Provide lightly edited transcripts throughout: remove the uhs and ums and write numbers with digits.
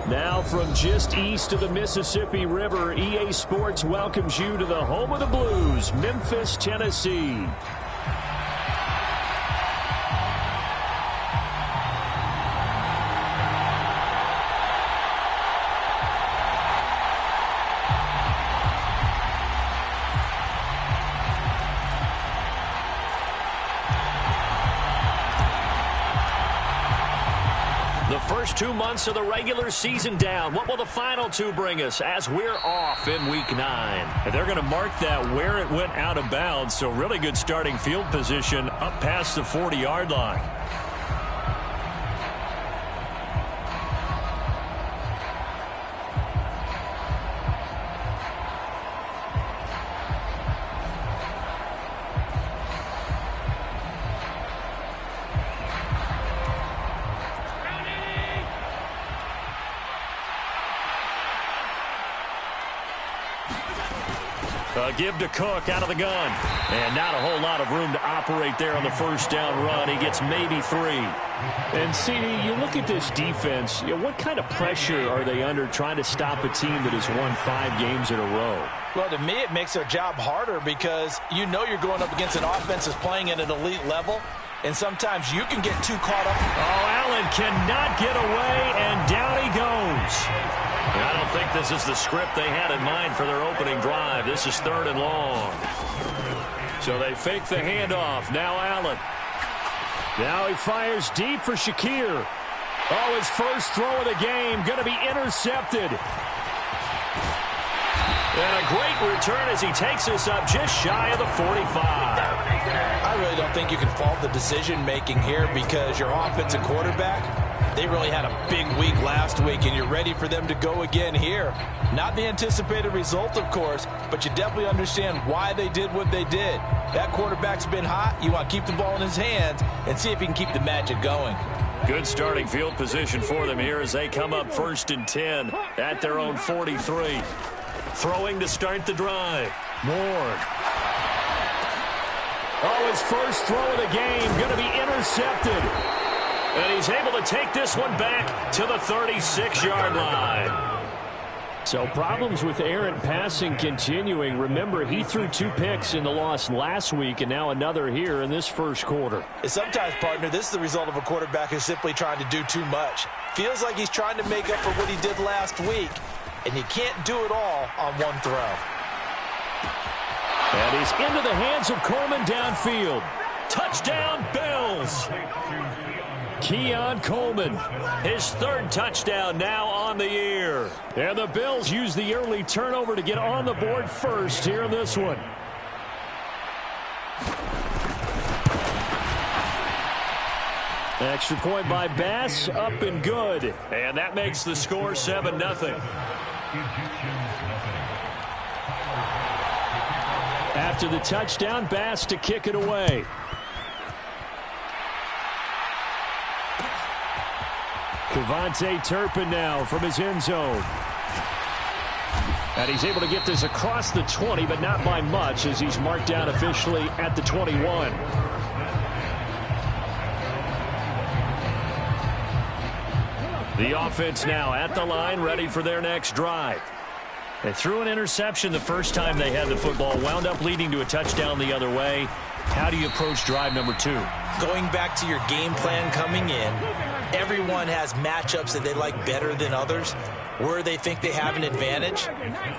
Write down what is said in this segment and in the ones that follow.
Now from just east of the Mississippi River, EA Sports welcomes you to the home of the Blues, Memphis, Tennessee. First 2 months of the regular season down. What will the final two bring us as we're off in Week 9? And they're going to mark that where it went out of bounds, so really good starting field position up past the 40-yard line. Give to Cook out of the gun. And not a whole lot of room to operate there on the first down run. He gets maybe 3. And, CD, you look at this defense, what kind of pressure are they under trying to stop a team that has won 5 games in a row? Well, to me, it makes their job harder because you know you're going up against an offense that's playing at an elite level, and sometimes you can get too caught up. Oh, Allen cannot get away, and down he goes. I don't think this is the script they had in mind for their opening drive. This is 3rd and long. So they fake the handoff. Now Allen. Now he fires deep for Shakir. Oh, his first throw of the game going to be intercepted. And a great return as he takes us up just shy of the 45. I really don't think you can fault the decision-making here because your offensive quarterback, they really had a big week last week, and you're ready for them to go again here. Not the anticipated result, of course, but you definitely understand why they did what they did. That quarterback's been hot. You want to keep the ball in his hands and see if he can keep the magic going. Good starting field position for them here as they come up 1st and 10 at their own 43. Throwing to start the drive. Ward. Oh, his first throw of the game going to be intercepted. And he's able to take this one back to the 36-yard line. So problems with errant passing continuing. Remember, he threw 2 picks in the loss last week and now another here in this first quarter. And sometimes, partner, this is the result of a quarterback who's simply trying to do too much. Feels like he's trying to make up for what he did last week, and you can't do it all on one throw. And he's into the hands of Coleman downfield. Touchdown, Bills. Keon Coleman, his 3rd touchdown now on the year. And the Bills use the early turnover to get on the board first here in this one. Extra point by Bass, up and good. And that makes the score 7-0. After the touchdown, Bass to kick it away. Devontae Turpin now from his end zone. And he's able to get this across the 20, but not by much as he's marked down officially at the 21. The offense now at the line, ready for their next drive. They threw an interception the first time they had the football, wound up leading to a touchdown the other way. How do you approach drive number 2? Going back to your game plan coming in, everyone has matchups that they like better than others. Where they think they have an advantage,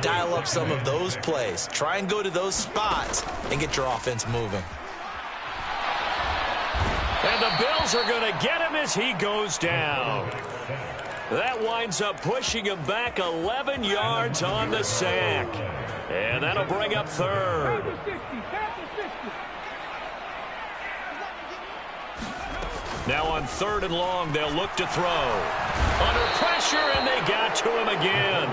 dial up some of those plays. Try and go to those spots and get your offense moving. And the Bills are going to get him as he goes down. That winds up pushing him back 11 yards on the sack. And that'll bring up 3rd. Now on 3rd and long, they'll look to throw. Under pressure, and they got to him again.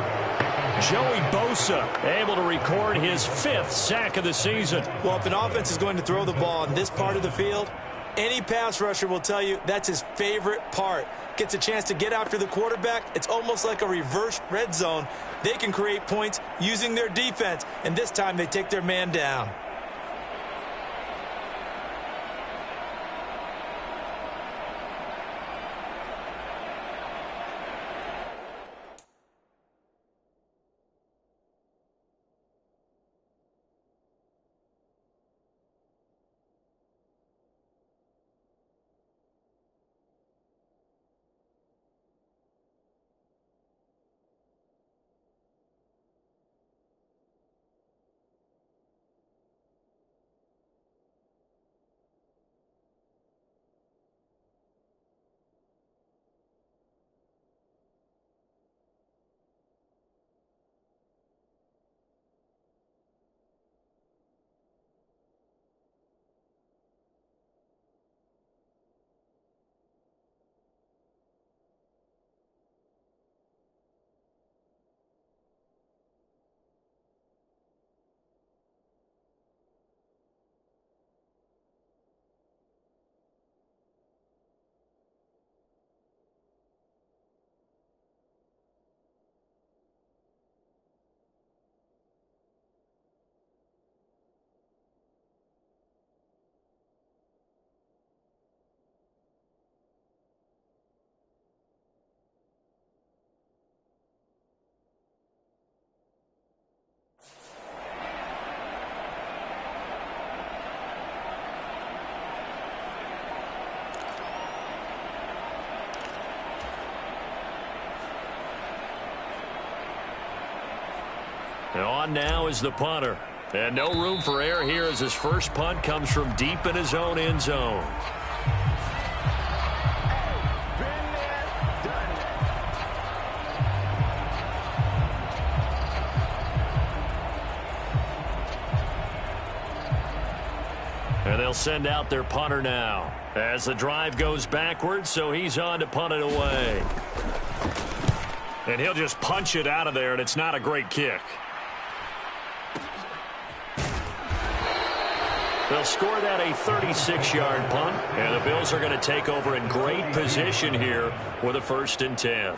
Joey Bosa able to record his 5th sack of the season. Well, if an offense is going to throw the ball on this part of the field, any pass rusher will tell you that's his favorite part. Gets a chance to get after the quarterback. It's almost like a reverse red zone. They can create points using their defense, and this time they take their man down. And on now is the punter. And no room for error here as his first punt comes from deep in his own end zone. And they'll send out their punter now as the drive goes backwards, so he's on to punt it away. And he'll just punch it out of there, and it's not a great kick. They'll score that a 36-yard punt, and the Bills are going to take over in great position here with a 1st and 10.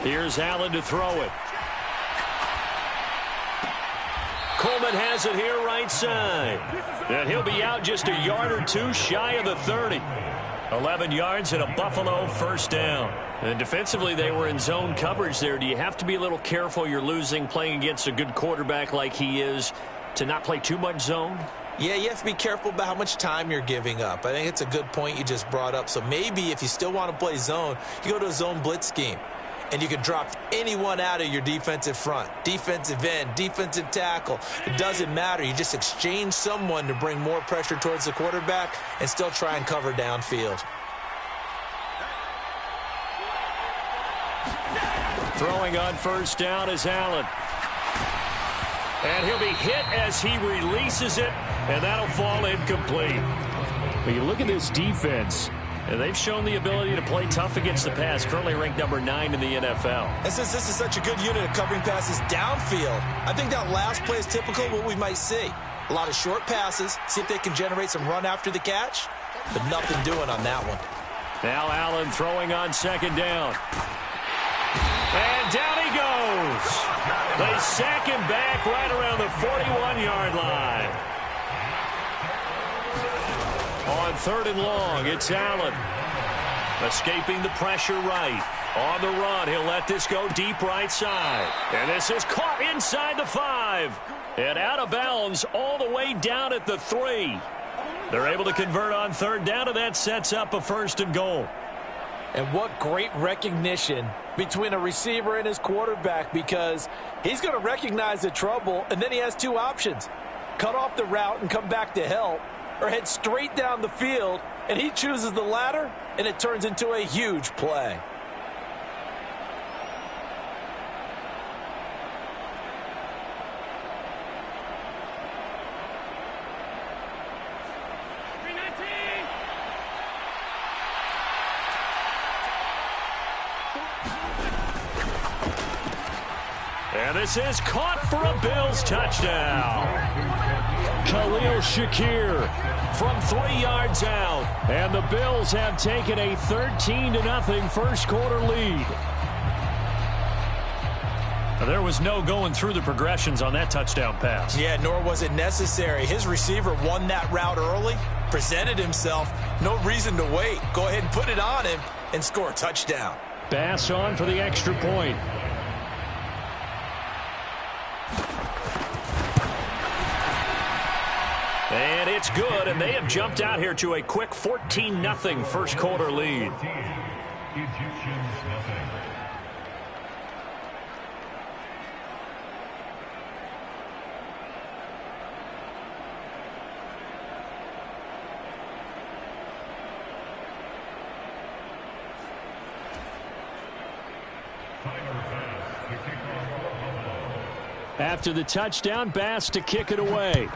Here's Allen to throw it. Coleman has it here right side. And he'll be out just a yard or two shy of the 30. 11 yards and a Buffalo 1st down. And defensively, they were in zone coverage there. Do you have to be a little careful you're losing playing against a good quarterback like he is to not play too much zone? Yeah, you have to be careful about how much time you're giving up. I think it's a good point you just brought up. So maybe if you still want to play zone, you go to a zone blitz scheme. And you can drop anyone out of your defensive front, defensive end, defensive tackle. It doesn't matter. You just exchange someone to bring more pressure towards the quarterback and still try and cover downfield. Throwing on 1st down is Allen. And he'll be hit as he releases it, and that'll fall incomplete. When you look at this defense, and they've shown the ability to play tough against the pass, currently ranked number 9 in the NFL. And since this is such a good unit of covering passes downfield, I think that last play is typical of what we might see. A lot of short passes, see if they can generate some run after the catch, but nothing doing on that one. Now Allen throwing on 2nd down. And down he goes. They sack him back right around the 41-yard line. On 3rd and long, it's Allen. Escaping the pressure right. On the run, he'll let this go deep right side. And this is caught inside the 5. And out of bounds all the way down at the 3. They're able to convert on 3rd down, and that sets up a 1st and goal. And what great recognition between a receiver and his quarterback, because he's going to recognize the trouble, and then he has 2 options. Cut off the route and come back to help, or head straight down the field, and he chooses the latter, and it turns into a huge play. And this is caught for a Bills touchdown. Khalil Shakir from 3 yards out. And the Bills have taken a 13-0 first quarter lead. There was no going through the progressions on that touchdown pass. Yeah, nor was it necessary. His receiver won that route early, presented himself. No reason to wait. Go ahead and put it on him and score a touchdown. Bass on for the extra point. And it's good, and they have jumped out here to a quick 14-0 first quarter lead. After the touchdown, Bass to kick it away.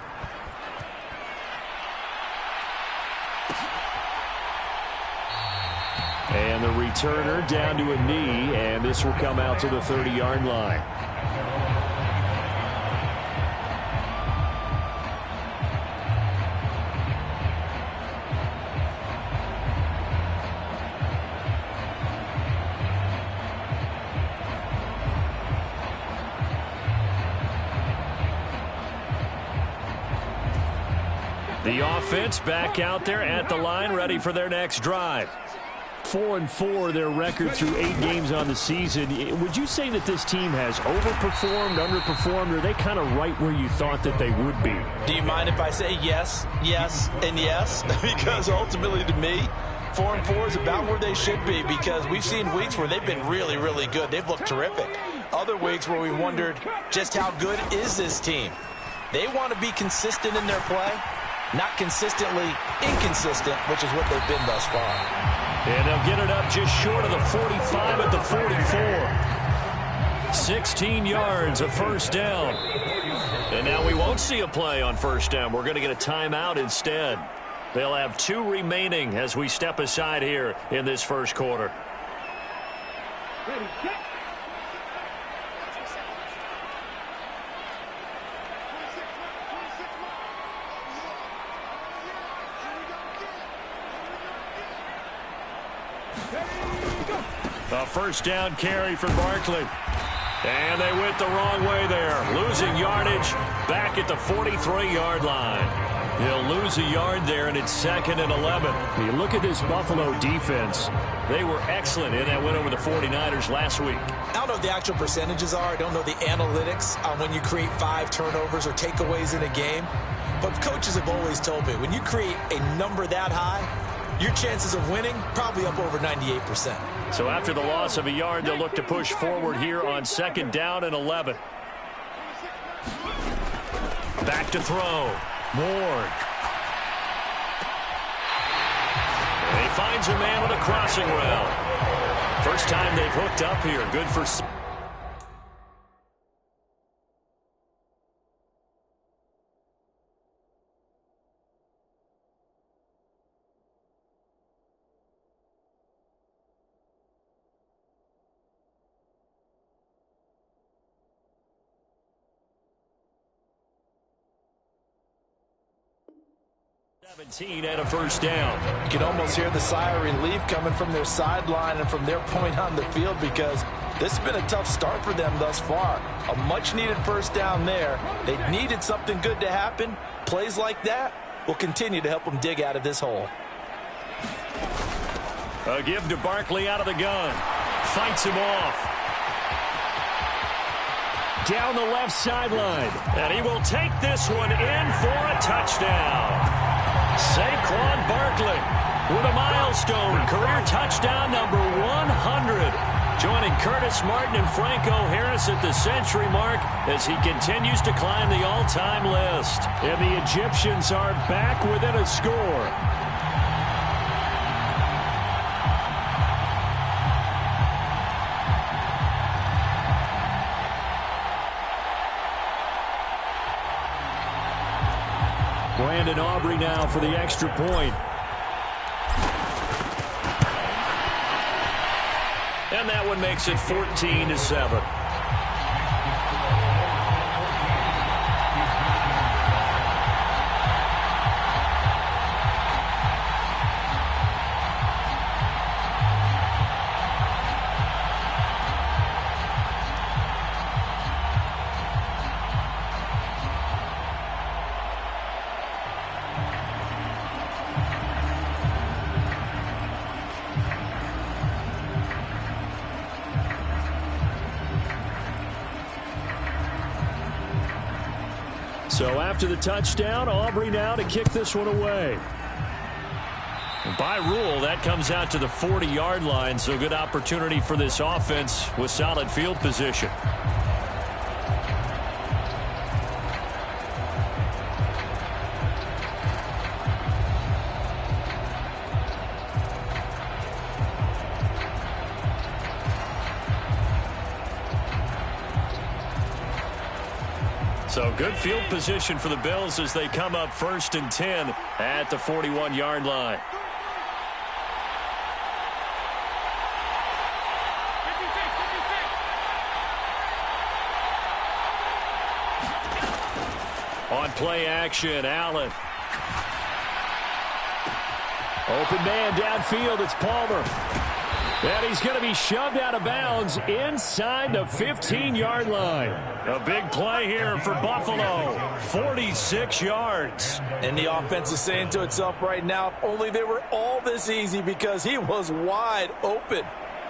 And the returner down to a knee, and this will come out to the 30-yard line. The offense back out there at the line, ready for their next drive. 4-4, their record through 8 games on the season. Would you say that this team has overperformed, underperformed, or are they kind of right where you thought that they would be? Do you mind if I say yes, yes, and yes? Because ultimately to me, 4-4 is about where they should be, because we've seen weeks where they've been really, really good. They've looked terrific. Other weeks where we wondered just how good is this team. They want to be consistent in their play, not consistently inconsistent, which is what they've been thus far. And they'll get it up just short of the 45 at the 44. 16 yards, a first down. And now we won't see a play on first down. We're going to get a timeout instead. They'll have 2 remaining as we step aside here in this first quarter. A first down carry for Barkley. And they went the wrong way there. Losing yardage back at the 43-yard line. He'll lose a yard there, and it's 2nd and 11. You look at this Buffalo defense. They were excellent in that win over the 49ers last week. I don't know what the actual percentages are. I don't know the analytics on when you create 5 turnovers or takeaways in a game. But coaches have always told me, when you create a number that high, your chances of winning probably up over 98%. So after the loss of a yard, they'll look to push forward here on 2nd down and 11. Back to throw. Ward. And he finds a man with a crossing route. First time they've hooked up here. Good for... 17 and a first down. You can almost hear the sigh of relief coming from their sideline and from their point on the field, because this has been a tough start for them thus far. A much-needed first down there. They needed something good to happen. Plays like that will continue to help them dig out of this hole. A give to Barkley out of the gun. Fights him off. Down the left sideline. And he will take this one in for a touchdown. Saquon Barkley with a milestone career touchdown number 100. Joining Curtis Martin and Franco Harris at the century mark as he continues to climb the all-time list. And the Egyptians are back within a score. Brandon Aubrey now for the extra point. And that one makes it 14-7. So after the touchdown, Aubrey now to kick this one away. By rule, that comes out to the 40-yard line, so good opportunity for this offense with solid field position. So good field position for the Bills as they come up 1st and 10 at the 41-yard line. On play action, Allen. Open man downfield, it's Palmer. And he's going to be shoved out of bounds inside the 15-yard line. A big play here for Buffalo. 46 yards. And the offense is saying to itself right now, if only they were all this easy, because he was wide open.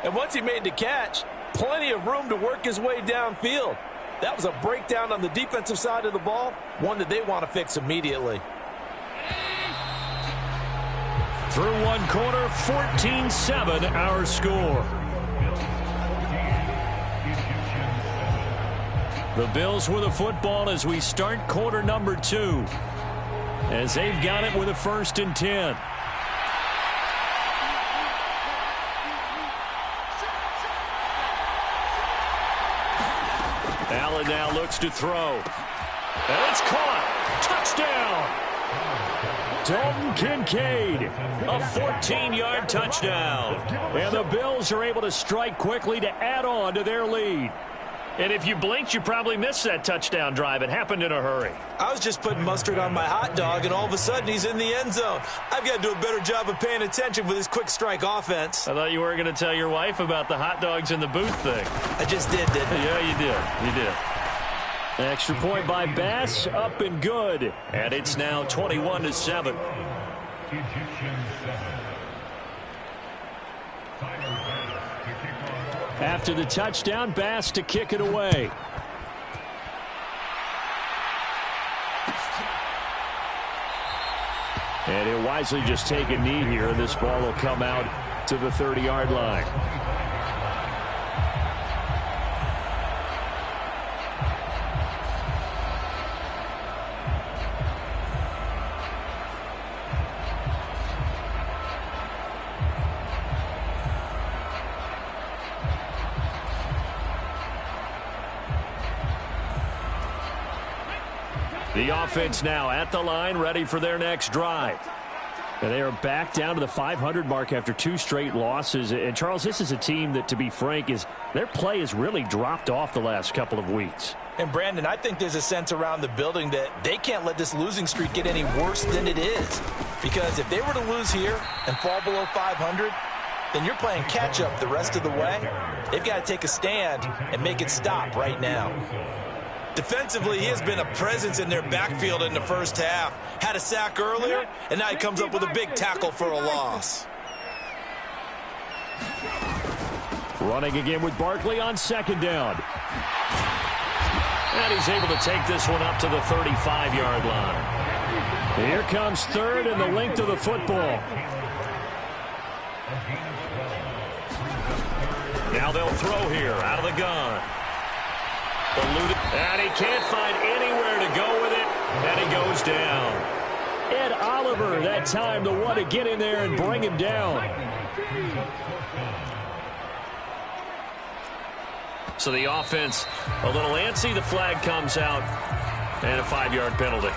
And once he made the catch, plenty of room to work his way downfield. That was a breakdown on the defensive side of the ball, one that they want to fix immediately. Through one quarter, 14-7 our score. The Bills with a football as we start quarter number 2. As they've got it with a 1st and 10. Allen now looks to throw. And it's caught. Touchdown. Dalton Kincaid, a 14-yard touchdown. And the Bills are able to strike quickly to add on to their lead. And if you blinked, you probably missed that touchdown drive. It happened in a hurry. I was just putting mustard on my hot dog, and all of a sudden he's in the end zone. I've got to do a better job of paying attention with this quick strike offense. I thought you were going to tell your wife about the hot dogs in the booth thing. I just did, didn't I? Yeah, you did. You did. Extra point by Bass, up and good. And it's now 21-7. After the touchdown, Bass to kick it away. And he'll wisely just take a knee here, and this ball will come out to the 30-yard line. The offense now at the line, ready for their next drive. And they are back down to the 500 mark after 2 straight losses. And, Charles, this is a team that, to be frank, their play has really dropped off the last couple of weeks. And, Brandon, I think there's a sense around the building that they can't let this losing streak get any worse than it is. Because if they were to lose here and fall below 500, then you're playing catch-up the rest of the way. They've got to take a stand and make it stop right now. Defensively, he has been a presence in their backfield in the first half. Had a sack earlier, and now he comes up with a big tackle for a loss. Running again with Barkley on 2nd down. And he's able to take this one up to the 35-yard line. Here comes 3rd and the length of the football. Now they'll throw here out of the gun. And he can't find anywhere to go with it, and he goes down. Ed Oliver, that time, the one to get in there and bring him down. So the offense a little antsy. The flag comes out, and a 5-yard penalty.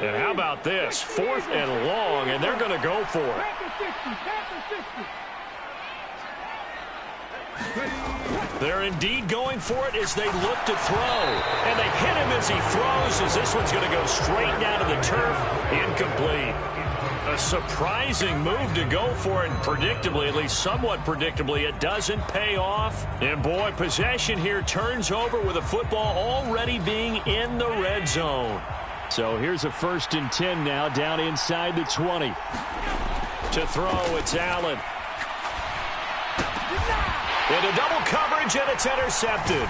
And how about this? 4th and long, and they're going to go for it. They're indeed going for it as they look to throw. And they hit him as he throws, as this one's going to go straight down to the turf. Incomplete. A surprising move to go for it, and predictably, at least somewhat predictably, it doesn't pay off. And boy, possession here turns over with a football already being in the red zone. So here's a 1st and 10 now, down inside the 20. To throw, it's Allen. Into double coverage, and it's intercepted.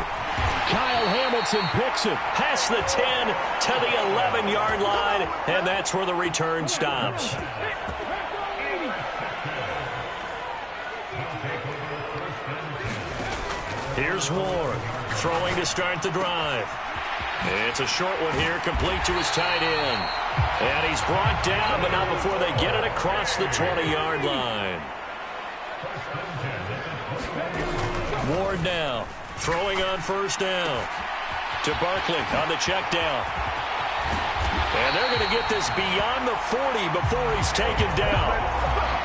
Kyle Hamilton picks it past the 10 to the 11-yard line, and that's where the return stops. Here's Ward, throwing to start the drive. It's a short one here, complete to his tight end. And he's brought down, but not before they get it across the 20-yard line. Ward now, throwing on 1st down. To Barkley on the check down. And they're going to get this beyond the 40 before he's taken down.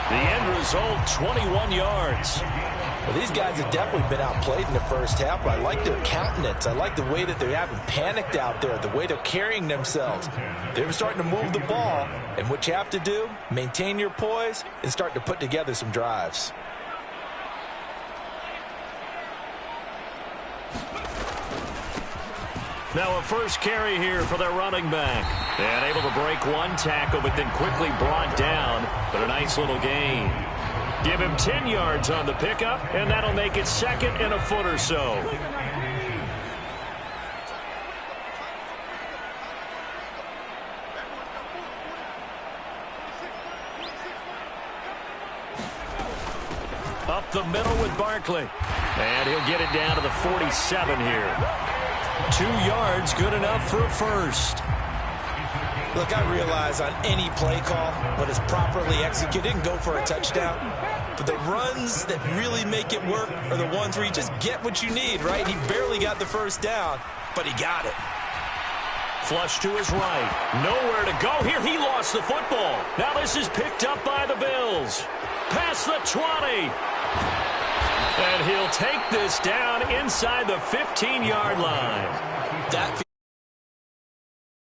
The end result, 21 yards. Well, these guys have definitely been outplayed in the first half, but I like their countenance. I like the way that they haven't panicked out there, the way they're carrying themselves. They're starting to move the ball, and what you have to do, maintain your poise and start to put together some drives. Now a first carry here for their running back. And able to break one tackle, but then quickly brought down. But a nice little gain. Give him 10 yards on the pickup, and that'll make it second and a foot or so. Up the middle with Barkley. And he'll get it down to the 47 here. 2 yards, good enough for a first. Look, I realize on any play call, when it's properly executed, and go for a touchdown. But the runs that really make it work are the ones where you just get what you need, right? He barely got the first down, but he got it. Flush to his right. Nowhere to go here. He lost the football. Now this is picked up by the Bills. Past the 20. And he'll take this down inside the 15-yard line. That